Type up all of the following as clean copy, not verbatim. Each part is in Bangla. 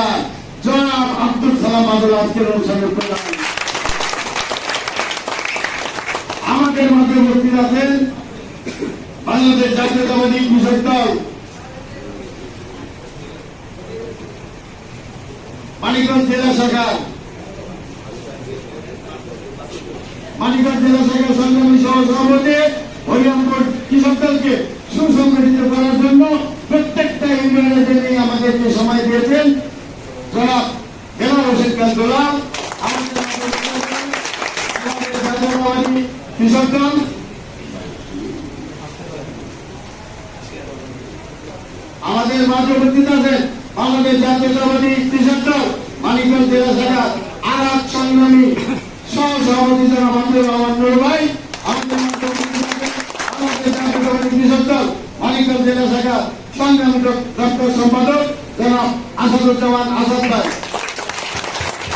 উপজেলা জনাব আব্দুল সালাম আদুল আজকের অনুষ্ঠানে প্রধান। আমাদের মধ্যে উপস্থিত আছেন বাংলাদেশ জাতীয়তাবাদী কৃষক দল মানিকগঞ্জ জেলা শাখা সংগ্রামী সহসভাপতি হরিরামপুর কৃষক দলকে সুসংগঠিত করার জন্য প্রত্যেকটা ইউনিয়নের জন্য আমাদেরকে সময় দিয়েছেন জনাব দেলাওয়ার হোসেন কাজলা। কৃষক দল আমাদের মাঝে উপস্থিত আছেন বাংলাদেশ জাতীয়তাবাদী কৃষক দল মানিকগঞ্জ জেলা শাখা আর এক সংগ্রামী সহসভাপতি জনাব আব্দুর রহমান নুর ভাই। আমাদের জাতীয়তাবাদী কৃষক দল মানিকগঞ্জ জেলা শাখা সংগ্রামী দপ্তর সম্পাদক জনাব আসাদুজ্জামান আসাদ ভাই।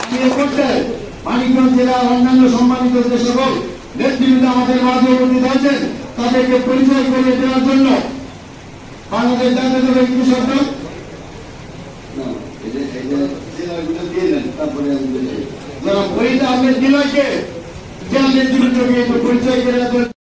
আমি এ পর্যায়ে মানিকগঞ্জ জেলার অন্যান্য সম্মানিত যে সকল নেতৃবৃন্দ আমাদের মাঝে উপস্থিত আছেন তাদেরকে পরিচয় করিয়ে দেওয়ার জন্য বাংলাদেশ জাতীয়তাবাদী কৃষক দল জনাব ওহিদ আহমেদ নিলয়কে জেলা নেতৃবৃন্দকে পরিচয় করে দেওয়ার জন্য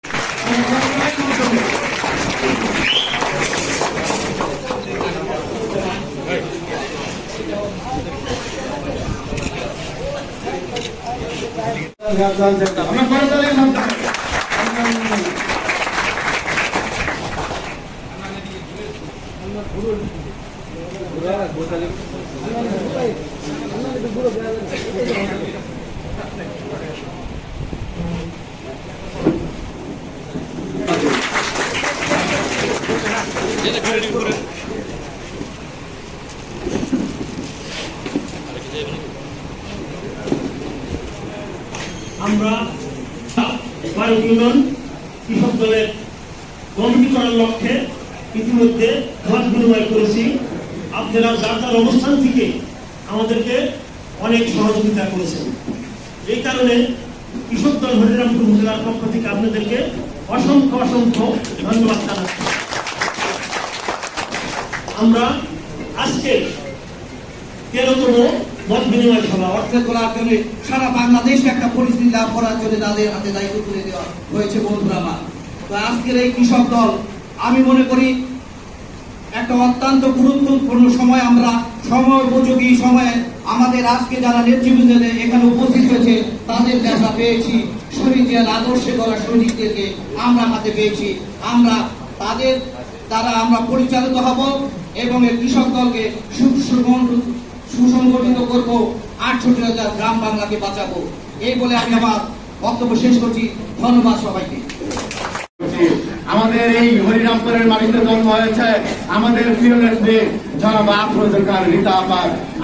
আমরা ইউনিয়ন কৃষক দলের কমিটি করার লক্ষ্যে ইতিমধ্যে মত বিনিময় করেছি। আপনারা যার যার অবস্থান থেকে আমাদেরকে অনেক সহযোগিতা করেছেন। এই কারণে কৃষক দল হরিরামপুর উপজেলার পক্ষ থেকে আপনাদেরকে অসংখ্য অসংখ্য ধন্যবাদ জানাচ্ছি। আমরা আজকে 13তম মত বিনিময় সভা অর্থ করার জন্য সারা বাংলাদেশে একটা পরিস্থিতি লাভ করার জন্য তাদের হাতে দায়িত্ব তুলে দেওয়া হয়েছে বন্ধুরা আমার। তো আজকের এই কৃষক দল আমি মনে করি একটা অত্যন্ত গুরুত্বপূর্ণ সময়, আমরা সময় উপযোগী সময়ে আমাদের আজকে যারা নেতৃবৃন্দ এখানে উপস্থিত হয়েছে তাদের দেখা পেয়েছি, শহীদ জিয়ার আদর্শে গড়া সৈনিকদেরকে আমরা হাতে পেয়েছি। আমরা তাদের দ্বারা আমরা পরিচালিত হব এবং এই কৃষক দলকে সুসংগঠিত করব, 68,000 গ্রাম বাংলাকে বাঁচাবো। এই বলে আমি আমার বক্তব্য শেষ করছি। ধন্যবাদ সবাইকে। আমাদের এই হরিরামপুরের মাটিতে জন্ম হয়েছে আমাদের প্রিয় নেত্রী জনাব আফরোজা খান রীতা আপা।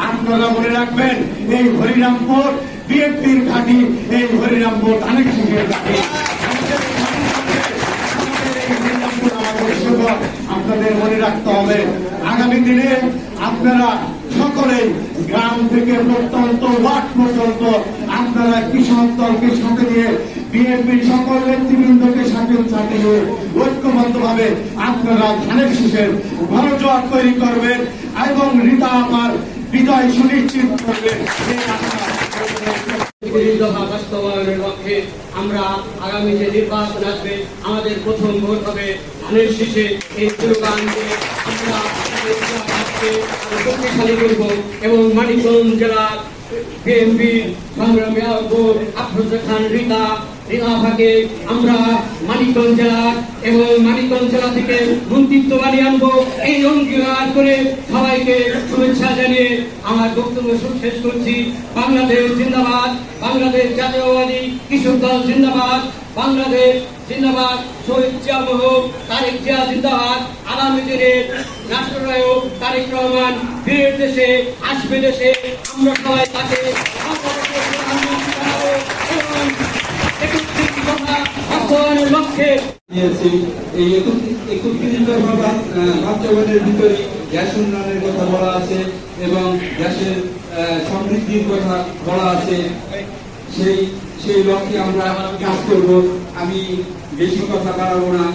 আপনারা মনে রাখবেন এই হরিরামপুর বিএনপির ঘাঁটি, এই হরিরামপুর ধানের শীষের ঘাঁটি। আপনাদের মনে রাখতে হবে আগামী দিনে আপনারা সকলেই গ্রাম থেকে প্রত্যন্ত ওয়ার্ড পর্যন্ত আপনারা কৃষক দলকে সাথে নিয়ে বিএনপির সকল নেতৃবৃন্দকে সাথে নিয়ে ঐক্যবদ্ধভাবে আপনারা ধানের শীষের গণজোয়ার তৈরি করবেন এবং রীতা আপার বিজয় সুনিশ্চিত করবেন। বাস্তবায়নের লক্ষ্যে আমরা আগামী যে নির্বাচন আসবে আমাদের প্রথম ভোট হবে ধানের শীষে। এই স্লোগানকে আমরা শক্তিশালী করব এবং মানিকগঞ্জ জেলার বিএনপি সংগ্রামী আফরোজা খান রীতা আপাকে আমরা মানিকগঞ্জ জেলা এবং মানিকগঞ্জ জেলা থেকে মন্ত্রিত্ব বানিয়ে আনবো। এই অঙ্গীকার করে সবাইকে শুভেচ্ছা জানিয়ে আমার বক্তব্য শেষ করছি। বাংলাদেশ জিন্দাবাদ, বাংলাদেশ জাতীয়তাবাদী কৃষক দল জিন্দাবাদ, বাংলাদেশ জিন্দাবাদ, শহীদ জিয়া মহোক, তারেক জিয়া জিন্দাবাদ। আগামী দিনে রাষ্ট্রনায়ক তারেক রহমান ফিরে দেশে আসবে, দেশে আমরা সবাই তাকে লক্ষ্যে এই 31 দফা বাস্তবায়নের ভিতরে গ্যাস উন্নয়নের কথা বলা আছে এবং গ্যাসের সমৃদ্ধির কথা বলা আছে। সেই লক্ষ্যে আমরা কাজ করব। আমি বেশি কথা বাড়াবো না।